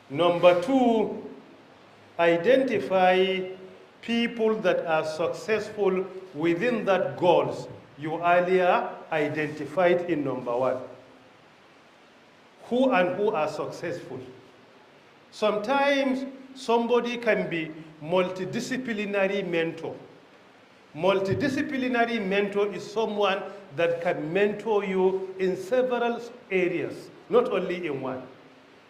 Number two, identify people that are successful within that goals you earlier identified in number one. Who and who are successful. Sometimes somebody can be multidisciplinary mentor. Multidisciplinary mentor is someone that can mentor you in several areas, not only in one.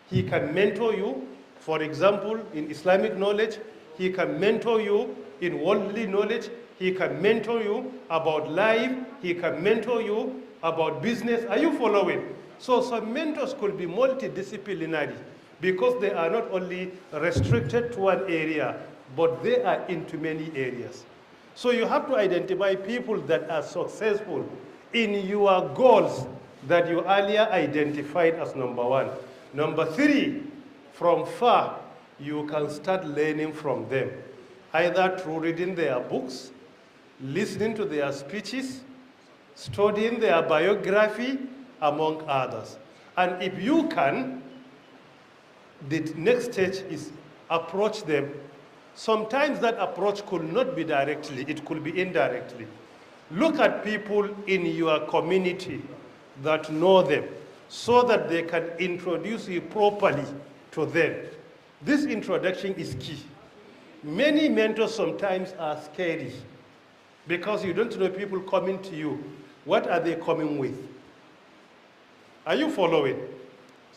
He can mentor you, for example, in Islamic knowledge. He can mentor you in worldly knowledge. He can mentor you about life. He can mentor you about business. Are you following? So some mentors could be multidisciplinary because they are not only restricted to one area, but they are into many areas. So you have to identify people that are successful in your goals that you earlier identified as number one. Number three, from far, you can start learning from them, either through reading their books, listening to their speeches, studying their biography, among others. And if you can, the next stage is approach them. Sometimes that approach could not be directly, it could be indirectly. Look at people in your community that know them so that they can introduce you properly to them. This introduction is key. Many mentors sometimes are scary because you don't know people coming to you. What are they coming with? Are you following?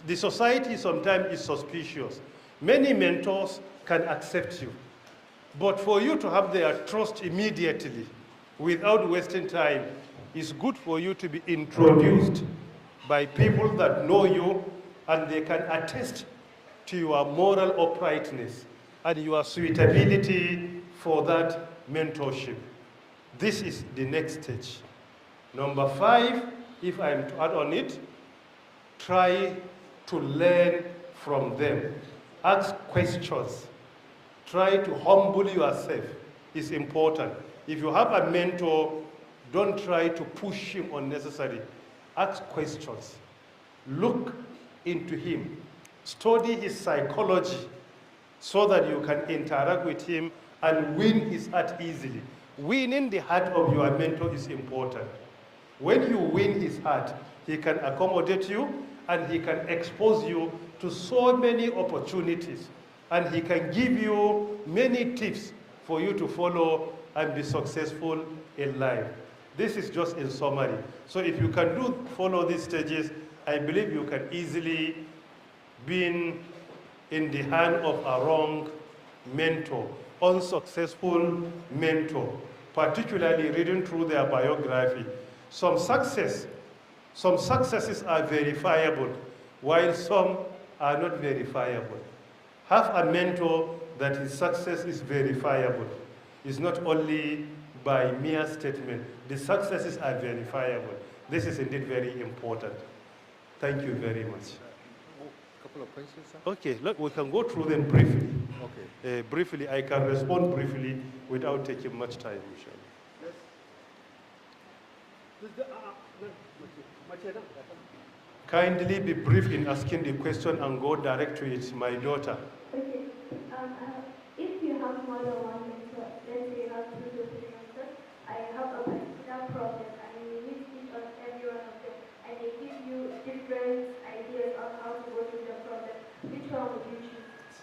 The society sometimes is suspicious. Many mentors can accept you. But for you to have their trust immediately, without wasting time, it's good for you to be introduced by people that know you and they can attest to your moral uprightness and your suitability for that mentorship. This is the next stage. Number 5, if I'm to add on it, try to learn from them. Ask questions. Try to humble yourself. It's important. If you have a mentor, don't try to push him unnecessarily. Ask questions. Look into him. Study his psychology so that you can interact with him and win his heart easily. Winning the heart of your mentor is important. When you win his heart, he can accommodate you and he can expose you to so many opportunities. And he can give you many tips for you to follow and be successful in life. This is just in summary. So if you can follow these stages, I believe you can easily be in the hand of a wrong mentor, unsuccessful mentor, particularly reading through their biography. Some successes are verifiable, while some are not verifiable. Have a mentor that his success is verifiable. It's not only by mere statement. The successes are verifiable. This is indeed very important. Thank you very much. A couple of questions, sir? Okay, look, we can go through them briefly. Okay. Briefly, I can respond briefly without taking much time, inshallah. Kindly be brief in asking the question and go direct to it, my daughter. Okay. If you have more than one mentor, let's say you have 2 to 3 mentors, I have a particular problem and you meet each of every one of them and they give you different ideas on how to go through the problem. Which one would you choose?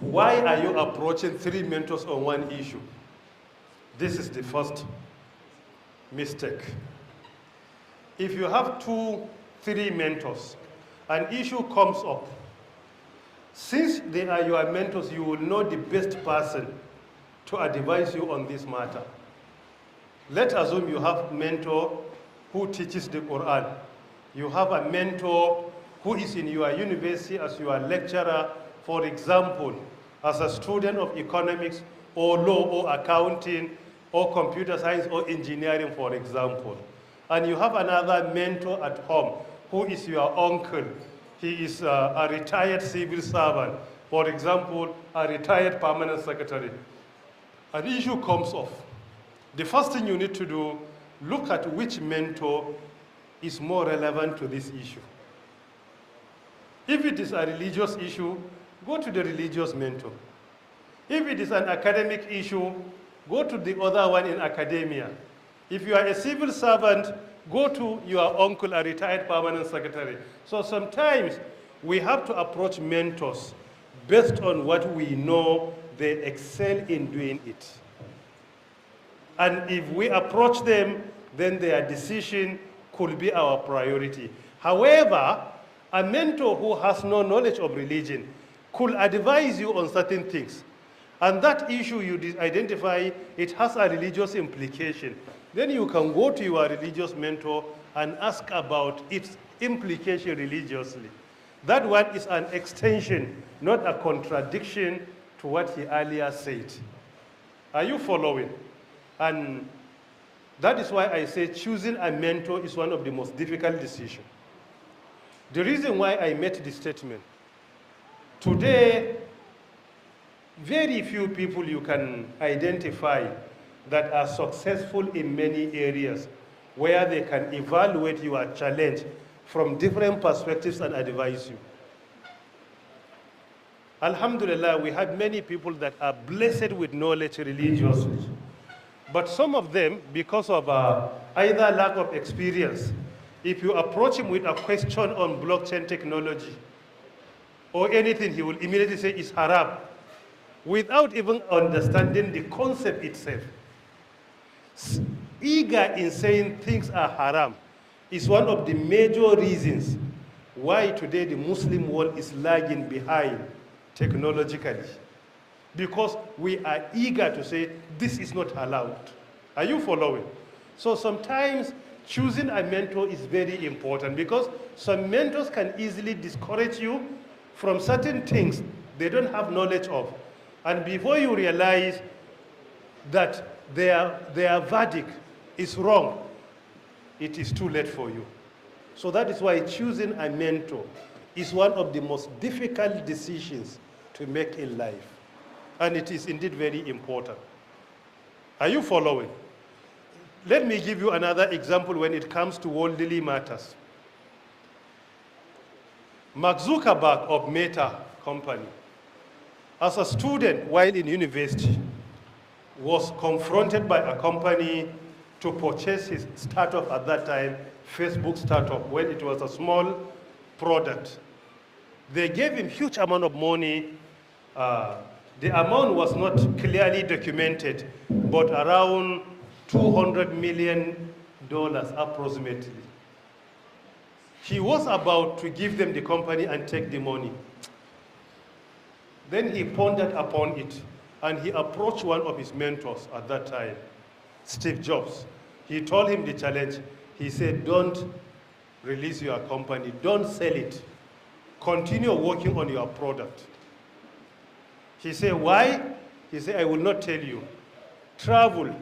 Why are you approaching 3 mentors on one issue? This is the first mistake. If you have 2, 3 mentors, an issue comes up. Since they are your mentors, you will know the best person to advise you on this matter. Let's assume you have a mentor who teaches the Quran. You have a mentor who is in your university as your lecturer, for example, as a student of economics or law or accounting or computer science or engineering, for example. And you have another mentor at home who is your uncle. He is a retired civil servant, for example, a retired permanent secretary. An issue comes up. The first thing you need to do, look at which mentor is more relevant to this issue. If it is a religious issue, go to the religious mentor. If it is an academic issue, go to the other one in academia. If you are a civil servant, go to your uncle, a retired permanent secretary. So sometimes we have to approach mentors based on what we know they excel in doing it. And if we approach them, then their decision could be our priority. However, a mentor who has no knowledge of religion could advise you on certain things. And that issue you identify, it has a religious implication. Then you can go to your religious mentor and ask about its implication religiously. That one is an extension, not a contradiction to what he earlier said. Are you following? And that is why I say choosing a mentor is one of the most difficult decisions. The reason why I made this statement, today, very few people you can identify that are successful in many areas where they can evaluate your challenge from different perspectives and advise you. Alhamdulillah, we have many people that are blessed with knowledge religiously. But some of them, because of either lack of experience, if you approach him with a question on blockchain technology or anything, he will immediately say it's haram, without even understanding the concept itself. Eager in saying things are haram is one of the major reasons why today the Muslim world is lagging behind technologically. Because we are eager to say this is not allowed. Are you following? So sometimes choosing a mentor is very important because some mentors can easily discourage you from certain things they don't have knowledge of. And before you realize that their verdict is wrong, it is too late for you. So that is why choosing a mentor is one of the most difficult decisions to make in life. And it is indeed very important. Are you following? Let me give you another example when it comes to worldly matters. Mark Zuckerberg of Meta company, as a student while in university, was confronted by a company to purchase his startup at that time, Facebook startup, when it was a small product. They gave him huge amount of money. The amount was not clearly documented, but around $200 million approximately. He was about to give them the company and take the money. Then he pondered upon it, and he approached one of his mentors at that time, Steve Jobs. He told him the challenge. He said, don't release your company, don't sell it. Continue working on your product. He said, why? He said, I will not tell you. Travel,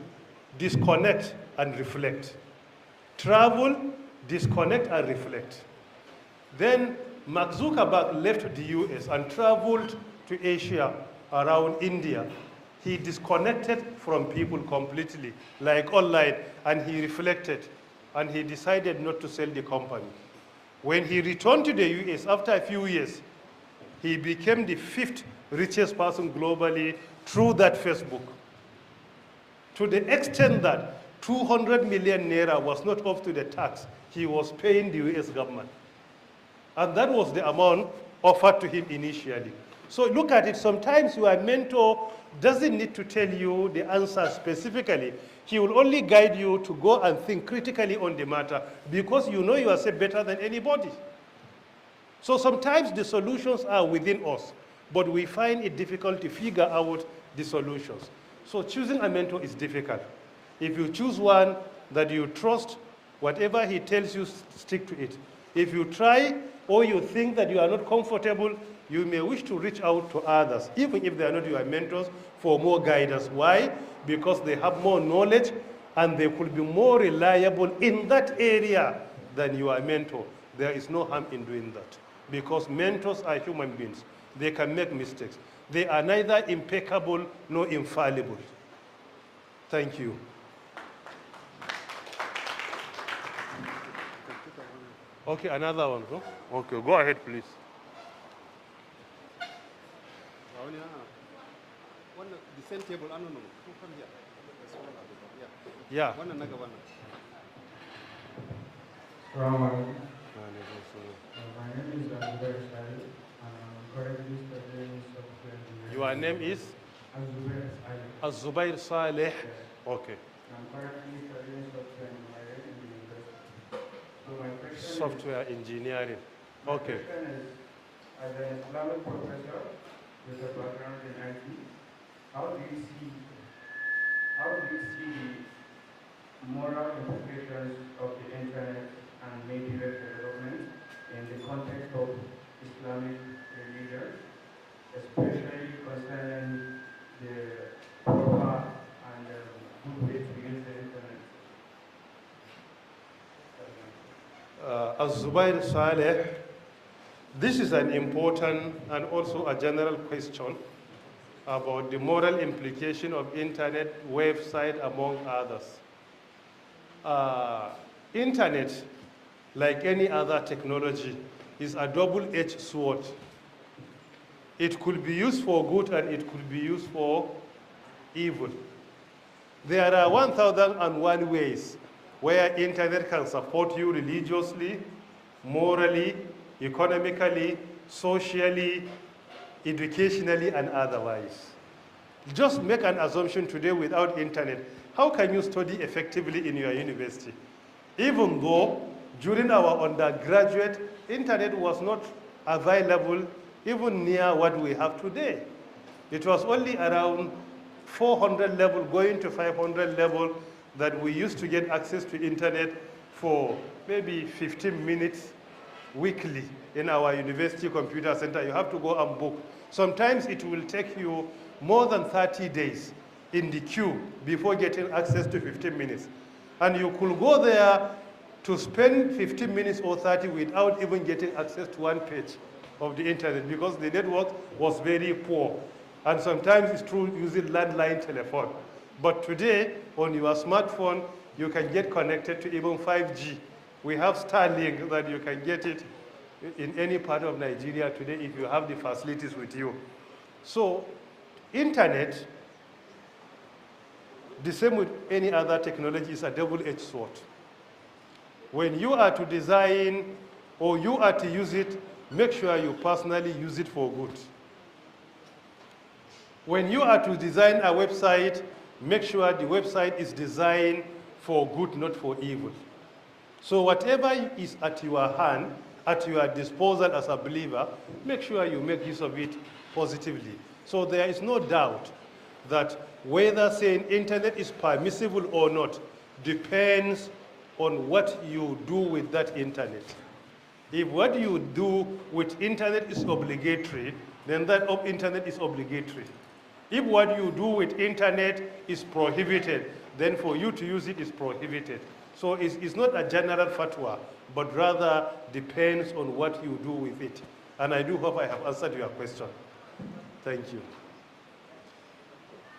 disconnect, and reflect. Travel, disconnect, and reflect. Then Mark Zuckerberg left the US and traveled to Asia, around India. He disconnected from people completely, like online, and he reflected, and he decided not to sell the company. When he returned to the US after a few years, he became the 5th richest person globally through that Facebook. To the extent that 200 million naira was not up to the tax he was paying the US government. And that was the amount offered to him initially. So look at it, sometimes your mentor doesn't need to tell you the answer specifically. He will only guide you to go and think critically on the matter because you know yourself better than anybody. So sometimes the solutions are within us, but we find it difficult to figure out the solutions. So choosing a mentor is difficult. If you choose one that you trust, whatever he tells you, stick to it. If you try or you think that you are not comfortable, you may wish to reach out to others, even if they are not your mentors, for more guidance. Why? Because they have more knowledge and they could be more reliable in that area than your mentor. There is no harm in doing that. Because mentors are human beings. They can make mistakes. They are neither impeccable nor infallible. Thank you. Okay, another one. Huh? Okay, go ahead, please. The same table, I don't know. Who come here? Yeah. One another one. My name is Azubair Saleh, and I'm currently studying software engineering. Your name is? Azubair Saleh. Azubair Saleh. Yes. Okay. I'm currently studying software engineering in the university. So my question Software engineering. Okay. My question is, as an Islamic professor with a background in IT, how do you see the moral implications of the internet and maybe web development in the context of Islamic religion, especially concerning the proper and good way to use the internet? Zubair Saleh, this is an important and also a general question about the moral implication of internet, website, among others. Internet, like any other technology, is a double-edged sword. It could be used for good and it could be used for evil. There are 1,001 ways where internet can support you religiously, morally, economically, socially, educationally, and otherwise. Just make an assumption today without internet. How can you study effectively in your university? Even though during our undergraduate, internet was not available even near what we have today. It was only around 400 level, going to 500 level, that we used to get access to internet for maybe 15 minutes weekly in our university computer center. You have to go and book. Sometimes it will take you more than 30 days in the queue before getting access to 15 minutes. And you could go there to spend 15 minutes or 30 without even getting access to one page of the internet because the network was very poor. And sometimes it's through using landline telephone. But today, on your smartphone, you can get connected to even 5G. We have Starlink that you can get it in any part of Nigeria today if you have the facilities with you. So, internet, the same with any other technology, is a double-edged sword. When you are to design or you are to use it, make sure you personally use it for good. When you are to design a website, make sure the website is designed for good, not for evil. So whatever is at your hand, at your disposal as a believer, make sure you make use of it positively. So there is no doubt that whether saying internet is permissible or not depends on what you do with that internet. If what you do with internet is obligatory, then that internet is obligatory. If what you do with internet is prohibited, then for you to use it is prohibited. So it's not a general fatwa, but rather depends on what you do with it. And I do hope I have answered your question. Thank you.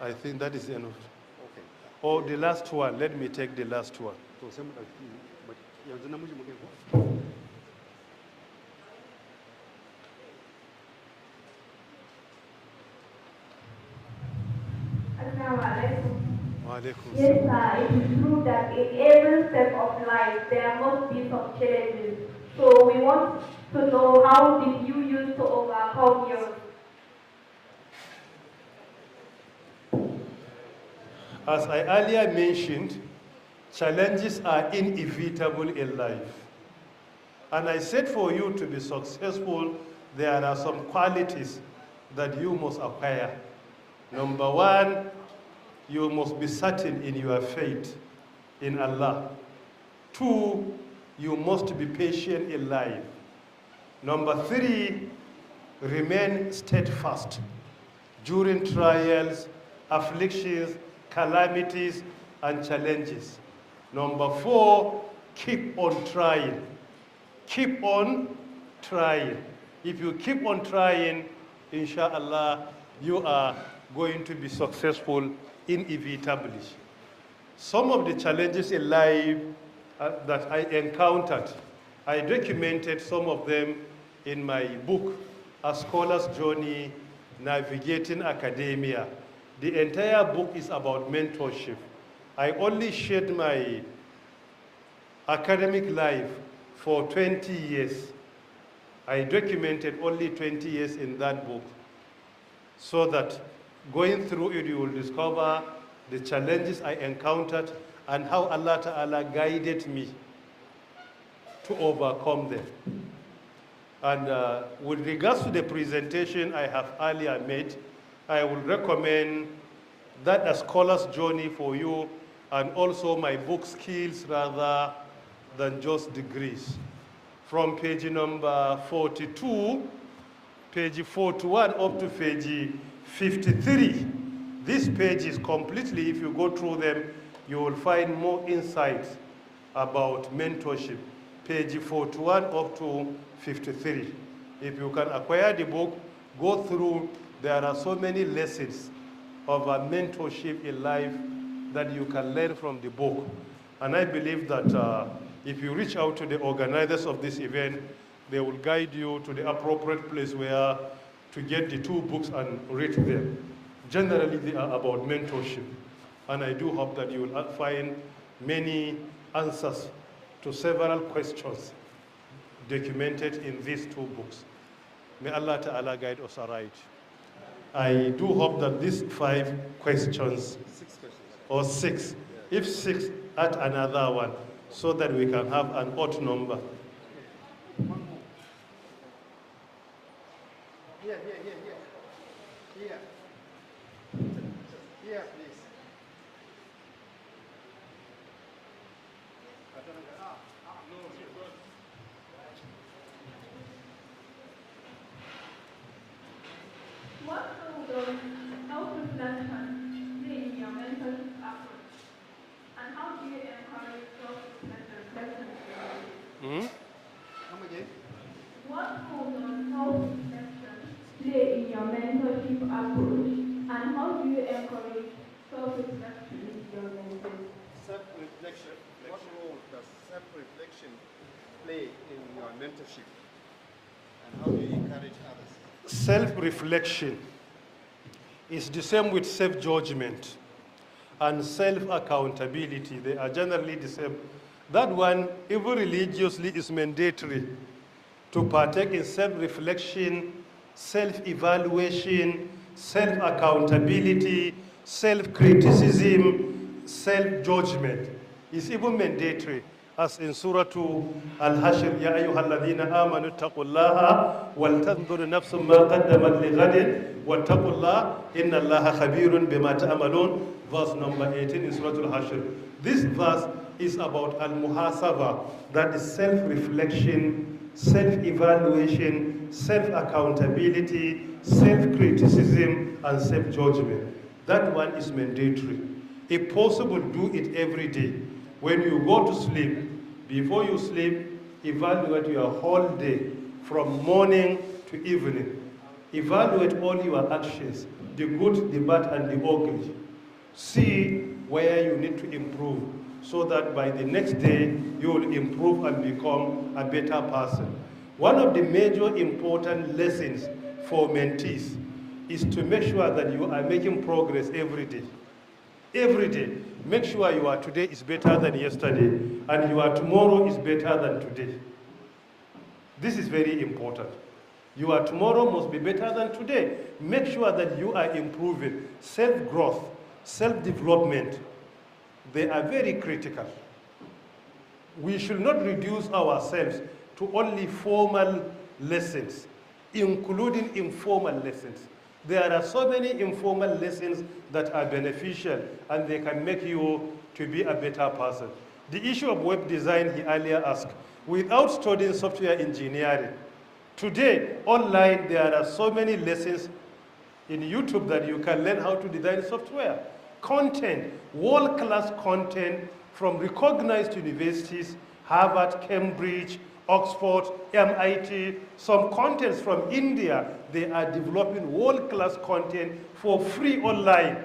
I think that is enough. Okay. Oh, the last one. Let me take the last one. To sai mu ɗauki, yanzu namiji muke ko? Yes, sir, it is true that in every step of life there must be some challenges. So we want to know, how did you use to overcome yours? As I earlier mentioned, challenges are inevitable in life. And I said for you to be successful, there are some qualities that you must acquire. Number one, you must be certain in your faith in Allah. Two, you must be patient in life. Number three, remain steadfast during trials, afflictions, calamities, and challenges. Number four, keep on trying. Keep on trying. If you keep on trying, inshallah, you are going to be successful inevitably. Some of the challenges in life that I encountered, I documented some of them in my book, A Scholar's Journey Navigating Academia. The entire book is about mentorship. I only shared my academic life for 20 years. I documented only 20 years in that book, so that going through it you will discover the challenges I encountered and how Allah Ta'ala guided me to overcome them. And with regards to the presentation I have earlier made, I would recommend that a scholar's journey for you, and also my book Skills rather than just degrees. From page number 42, page 41 up to page 53. This page is completely, if you go through them, you will find more insights about mentorship. Page 41 up to 53. If you can acquire the book, go through, there are so many lessons of a mentorship in life that you can learn from the book. And I believe that if you reach out to the organizers of this event, they will guide you to the appropriate place where to get the two books and read them. Generally, they are about mentorship. And I do hope that you will find many answers to several questions documented in these two books. May Allah Ta'ala guide us aright. I do hope that these 5 questions, 6 questions. or 6, if 6, add another one, so that we can have an odd number. One more. Here. Here, please. No, What role does self-reflection play in your mentorship approach? And how do you encourage self-reflection? Come again. What role does self-reflection play in your mentorship approach? And how do you encourage self-reflection in your mentorship? Self-reflection. What role does self-reflection play in your mentorship? And how do you encourage others? Self-reflection is the same with self-judgment and self-accountability. They are generally the same. That one, even religiously, is mandatory to partake in self-reflection, self-evaluation, self-accountability, self-criticism, self-judgment. It's even mandatory. As in Surah Al-Hashr, Ya ayyuhalladhina amanu taqullaha wal tanzur nafsum ma qaddamat lighadin wattaqullah inna Allaha khabirun bima ta'malun. Verse number 18 in Surah Al-Hashr. This verse is about al-muhasaba, that is self-reflection, self-evaluation, self-accountability, self-criticism, and self-judgment. That one is mandatory. If possible, do it every day. When you go to sleep, before you sleep, evaluate your whole day from morning to evening. Evaluate all your actions, the good, the bad, and the ugly. See where you need to improve, so that by the next day, you will improve and become a better person. One of the major important lessons for mentees is to make sure that you are making progress every day. Every day, make sure your today is better than yesterday, and your tomorrow is better than today. This is very important. Your tomorrow must be better than today. Make sure that you are improving. Self-growth, self-development, they are very critical. We should not reduce ourselves to only formal lessons, including informal lessons. There are so many informal lessons that are beneficial, and they can make you to be a better person. The issue of web design, he earlier asked, without studying software engineering, today online there are so many lessons in YouTube that you can learn how to design software. Content, world-class content from recognized universities, Harvard, Cambridge, Oxford, MIT, some contents from India. They are developing world-class content for free online.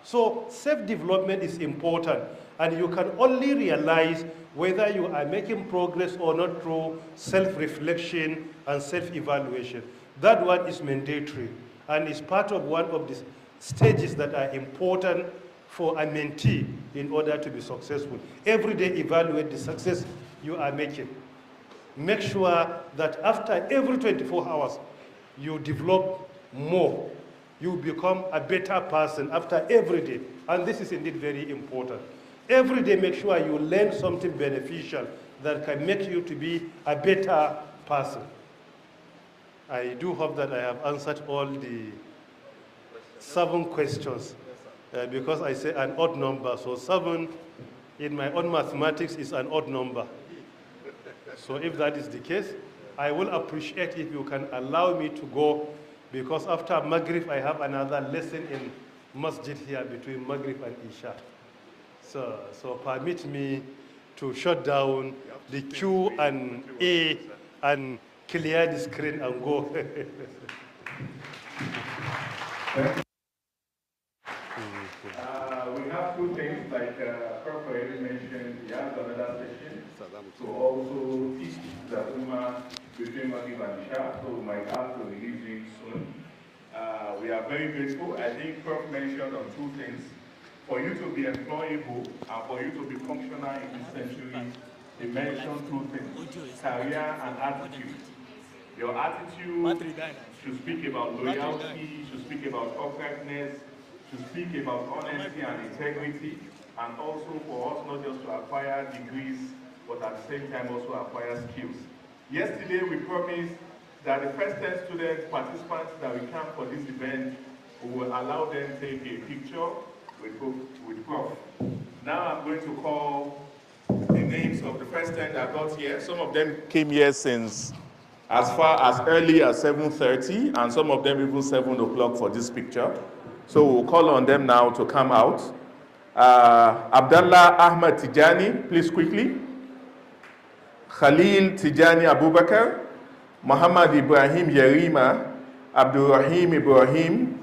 So self-development is important, and you can only realize whether you are making progress or not through self-reflection and self-evaluation. That one is mandatory. And it's part of one of the stages that are important for a mentee in order to be successful. Every day evaluate the success you are making. Make sure that after every 24 hours, you develop more. You become a better person after every day. And this is indeed very important. Every day, make sure you learn something beneficial that can make you to be a better person. I do hope that I have answered all the 7 questions because I say an odd number. So 7 in my own mathematics is an odd number. So if that is the case, I will appreciate if you can allow me to go, because after Maghrib I have another lesson in Masjid here between Maghrib and Isha. So permit me to shut down the Q and A and clear the screen and go. We have 2 things, like Prof. already mentioned, he has another session to also teach the Ummah between Maghrib and Isha, so we might have to release him soon. We are very grateful. I think Prof mentioned on 2 things. For you to be employable and for you to be functional in this century, he mentioned 2 things, career and attitude. Your attitude should speak about loyalty, should speak about uprightness, should speak about honesty and integrity, and also for us not just to acquire degrees, but at the same time also acquire skills. Yesterday we promised that the first 10 student participants that we come for this event, we will allow them to take a picture with Prof. Now I'm going to call the names of the first 10 that got here. Some of them came here since as far as early as 7:30, and some of them even 7 o'clock for this picture. So we'll call on them now to come out. Abdallah Ahmad Tijani, please quickly. Khalil Tijani Abubakar, Muhammad Ibrahim Yerima, Abdurrahim Ibrahim,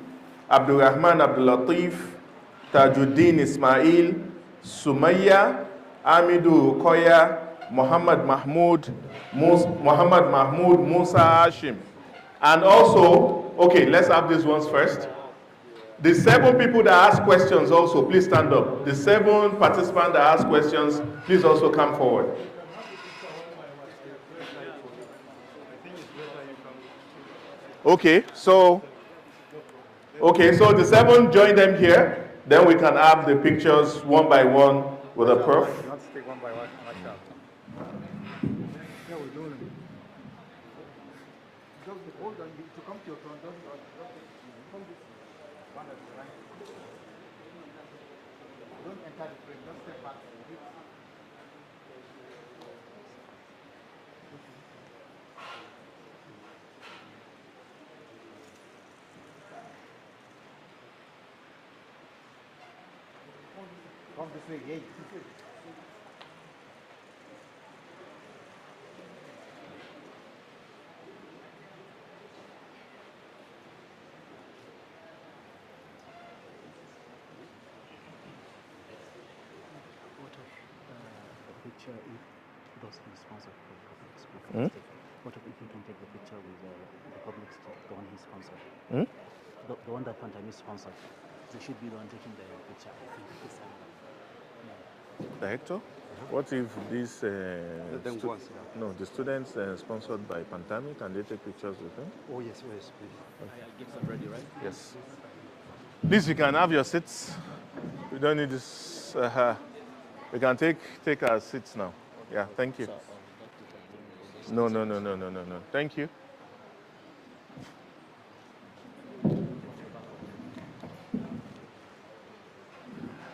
Abdurrahman Abdul Latif, Tajuddin Ismail, Sumaya, Amidu Rukoya, Muhammad Mahmoud Musa Hashim. And also, okay, let's have these ones first. The 7 people that ask questions also, please stand up. The 7 participants that ask questions, please also come forward. Okay, so the 7 join them here. Then we can have the pictures one by one with the Prof. Let's take one by one. Yeah, we're doing it. Just hold on to come to your turn. Come this one at the right. Don't enter the frame. Just step back. Come this way. Yeah. Picture if those he sponsored for the public speaker. What if you can take the picture with the public speaker, the one he sponsored? The one that Pantami sponsored. They should be the one taking the picture. I think this time. Director, what if these the students sponsored by Pantami, can they take pictures with them? Oh yes, please. I get them ready, right? Yes. Please, you can have your seats. We don't need this. We can take our seats now. Yeah, thank you. No. Thank you.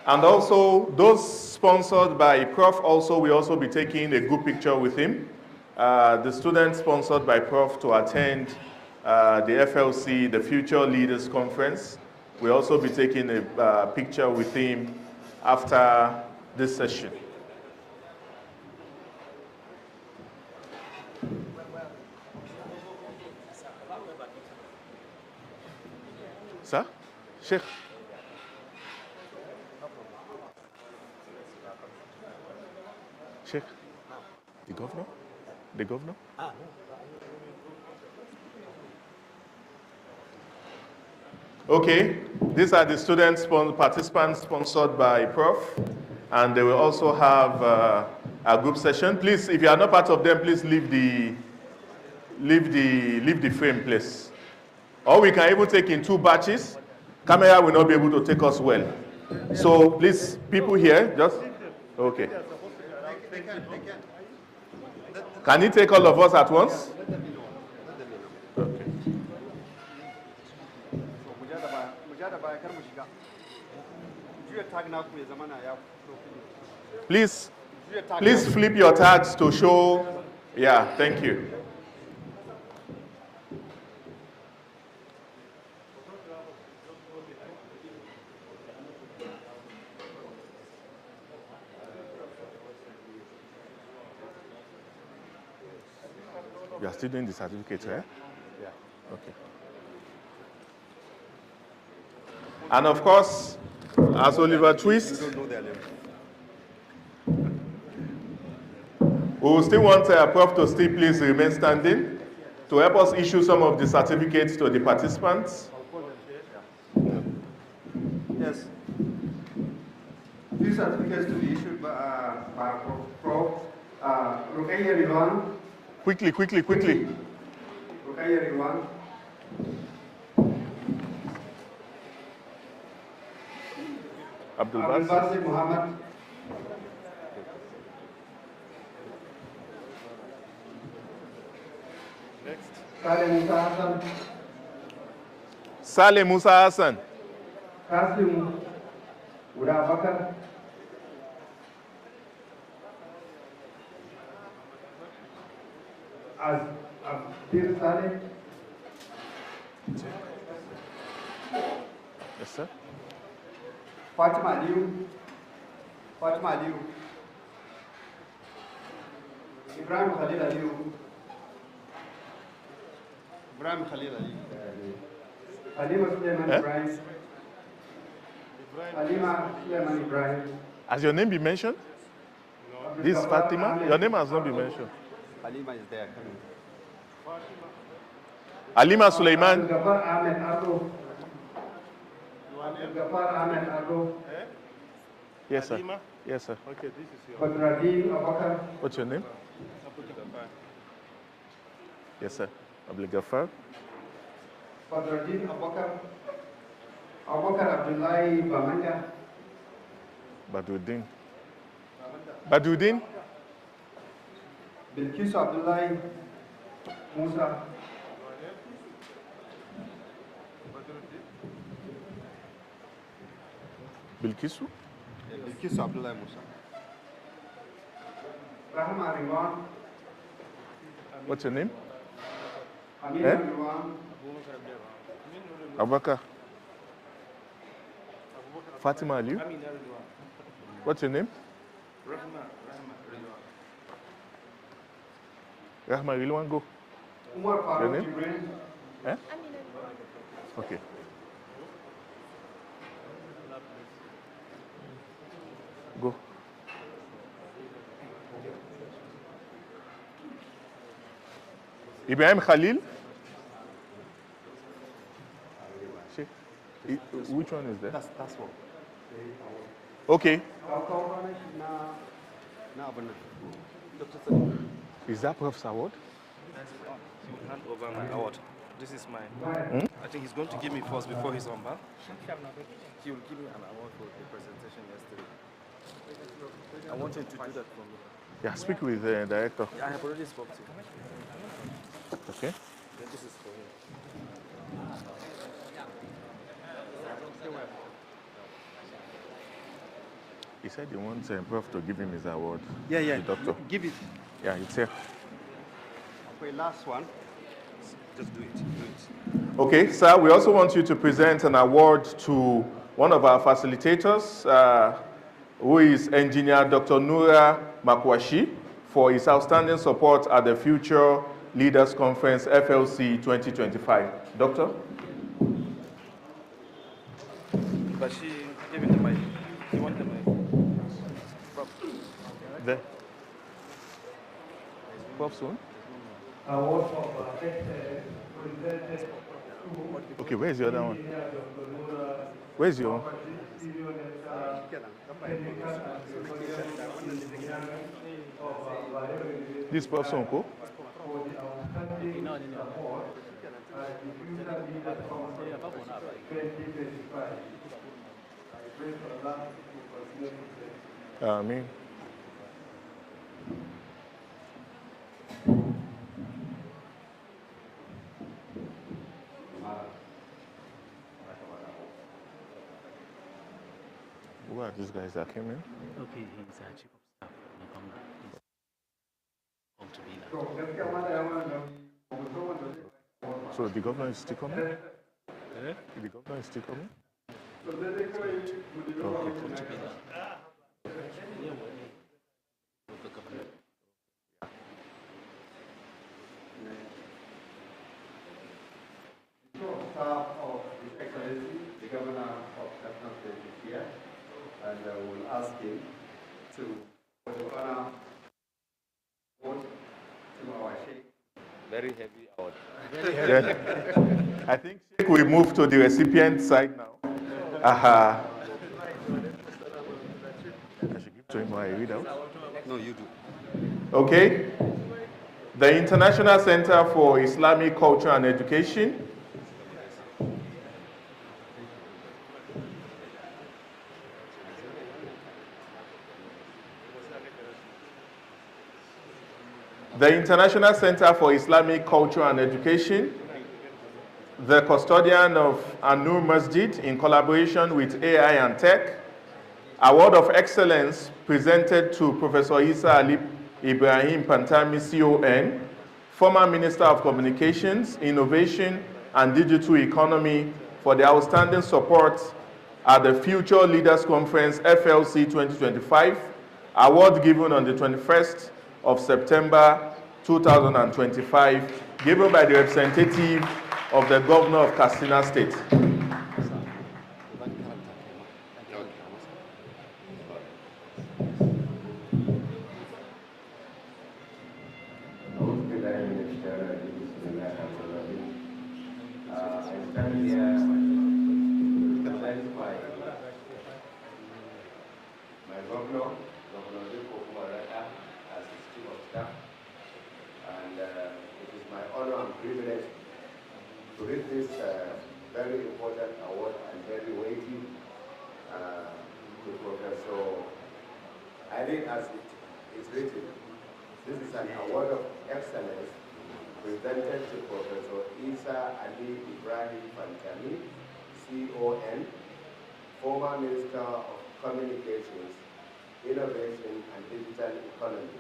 And also, those sponsored by Prof. also will also be taking a good picture with him. The students sponsored by Prof. to attend the FLC, the Future Leaders Conference, will also be taking a picture with him after this session. Sir? Sheikh? Sheikh? The governor? The governor? Okay, these are the participants sponsored by Prof. And they will also have a group session. Please, if you are not part of them, please leave the frame, please. Or we can even take in 2 batches. Camera will not be able to take us well. So please, people here, just, okay. Can he take all of us at once? Okay. Please flip your tags to show, yeah, thank you. You are still doing the certificate, eh? Yeah. Okay. And of course, as Oliver Twist, we will still want Prof to still please remain standing to help us issue some of the certificates to the participants. Yes. These certificates to be issued by Prof. Rukaiya Ridwan. Quickly. Rukaiya Ridwan. Abdul Basit Muhammad. Next. Saleh Musa Hassan. Kasim Urabakar. Abdul Saleh. Yes, sir. Fatima Aliu. Ibrahim Khalil Aliu. Halima Suleiman Ibrahim. Halima Suleiman Ibrahim. Has your name been mentioned? No. This is Fatima? Your name has not been mentioned. Halima is there coming. Halima Suleiman. Gafar Ahmed Ardo. Gafar Ahmed Ardo. Yes, sir. Halima? Yes, sir. Okay, this is your Badruddin Abakar. What's your name? Yes, sir. Abdul Ghaffar. Badruddin Abakar. Abakar Abdullahi Bamanda. Badruddin. Bilkisu Abdullahi Musa. Bilkisu. Bilkisu Abdullahi Musa. Rahma Ridwan. What's your name? Amina Ridwan. Abubakar. Fatima Aliu. What's your name? Rahma Rilwan, go. Umar Your Farooq name? Jibril. Eh? Okay. Go. Ibrahim Khalil. Which one is there? That's one. Okay. Is that Prof's award? He hand over my award. This is mine. I think he's going to give me first before he's on back. He will give me an award for the presentation yesterday. I want him to do that for me. Yeah, speak with the director. Yeah, I have already spoken to him. Okay. Then this is for him. He said he wants Prof to give him his award. Yeah. The doctor. Give it. Yeah, it's here. Okay, last one. Just do it. Okay, sir, we also want you to present an award to one of our facilitators, who is Engineer Dr. Noura Makwashi, for his outstanding support at the Future Leaders Conference, FLC 2025. Doctor? But she gave him the mic. He wanted the mic. There. Prof soon? Award for presented Okay, where's the other one? Where's your? This person, ko? Me. Who are these guys that came in? Okay, he's a chief of staff. So the governor is still coming? Eh? The governor is still coming? Staff of His Excellency, the Governor of Katsina State is here, and we'll ask him to honor vote to our Sheikh. Very heavy award. Yeah. I think Sheikh will move to the recipient side now. I should give to him while I read out. No, you do. Okay. The International Center for Islamic Culture and Education. The International Center for Islamic Culture and Education, the custodian of AL-NOOR Masjid in collaboration with AI and Tech, Award of Excellence presented to Professor Ibrahim Pantami, CON, former Minister of Communications, Innovation and Digital Economy, for the outstanding support at the Future Leaders Conference FLC 2025, award given on the 21st of September 2025, given by the representative of the Governor of Katsina State. Very important award and very weighty to Professor. I think as it is written, this is an award of excellence presented to Professor Ali Ibrahim Pantami, CON, former Minister of Communications, Innovation and Digital Economy,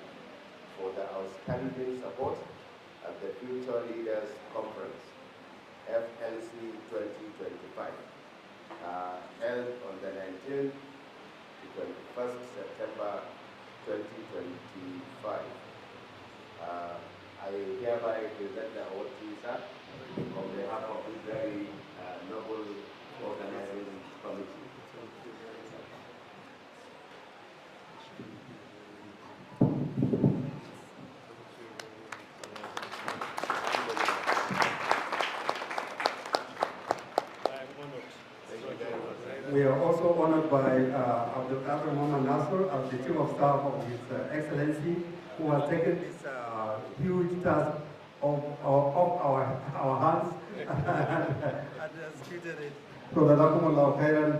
for the outstanding support at the Future Leaders Conference, FLC 2025, held on the 19th to 21st September 2025. I hereby present the award to you, sir, on behalf of this very noble organizing committee. We are also honored by Abdul Qadir Muhammad Nasser as the Chief of Staff of His Excellency, who has taken this huge task of our hands and executed it. So, Jazakumullahu khairan.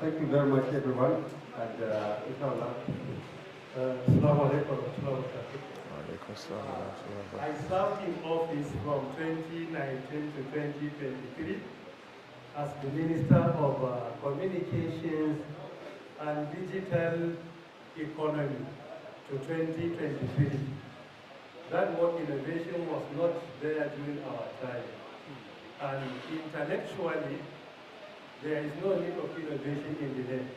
Thank you very much, everyone. And inshallah. Assalamu alaikum wa rahmatullahi. I served in office from 2019 to 2023 as the Minister of Communications and Digital Economy to 2023. That word innovation was not there during our time. And intellectually, there is no need of innovation in the name.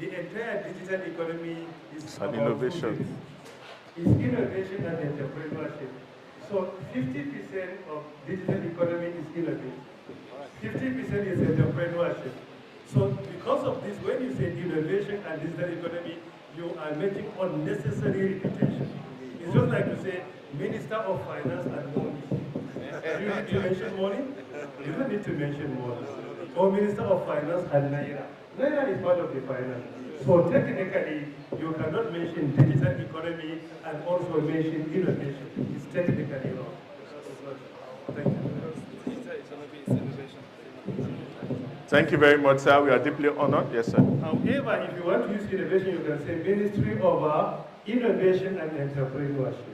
The entire digital economy is about innovation. It's innovation and entrepreneurship. So 50% of digital economy is innovation. 50% is entrepreneurship. So because of this, when you say innovation and digital economy, you are making unnecessary repetition. It's just like to say Minister of Finance and Money. Do you need to mention money? You don't need to mention money. Or Minister of Finance and Naira. Naira is part of the finance. So technically, you cannot mention digital economy and also mention innovation. It's technically wrong. Thank you. Thank you very much, sir. We are deeply honored. Yes, sir. However, if you want to use innovation, you can say Ministry of Innovation and Entrepreneurship,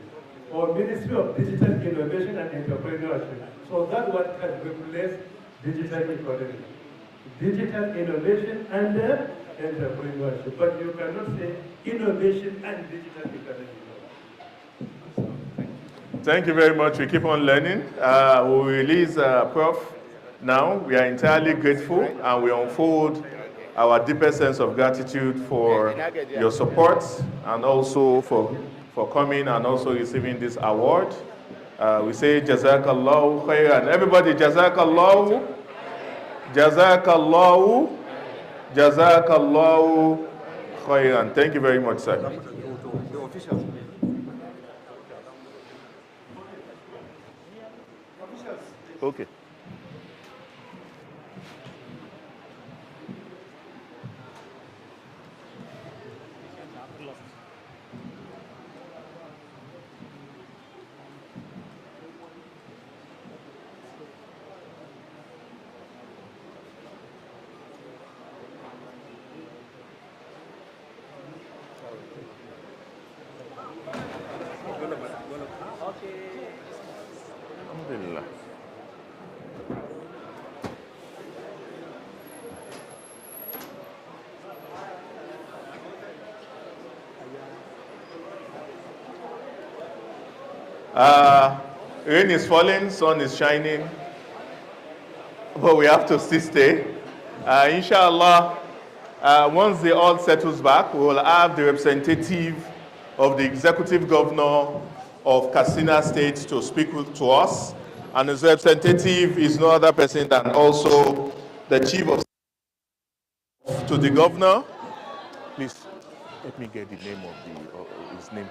or Ministry of Digital Innovation and Entrepreneurship. So that one can replace digital economy. Digital innovation and entrepreneurship. But you cannot say innovation and digital economy. Thank you very much. We keep on learning. We release Prof. Now. We are entirely grateful and we unfold our deepest sense of gratitude for your support and also for coming and also receiving this award. We say Jazakallahu khairan. Everybody, Jazakallahu, Jazakallahu, Jazakallahu khairan. Thank you very much, sir. Okay. Alhamdulillah. Rain is falling, sun is shining, but we have to still stay. Inshallah, once the all settles back, we will have the representative of the executive governor of Katsina State to speak to us. And his representative is no other person than also the chief of to the governor. Please, let me get the name of his name.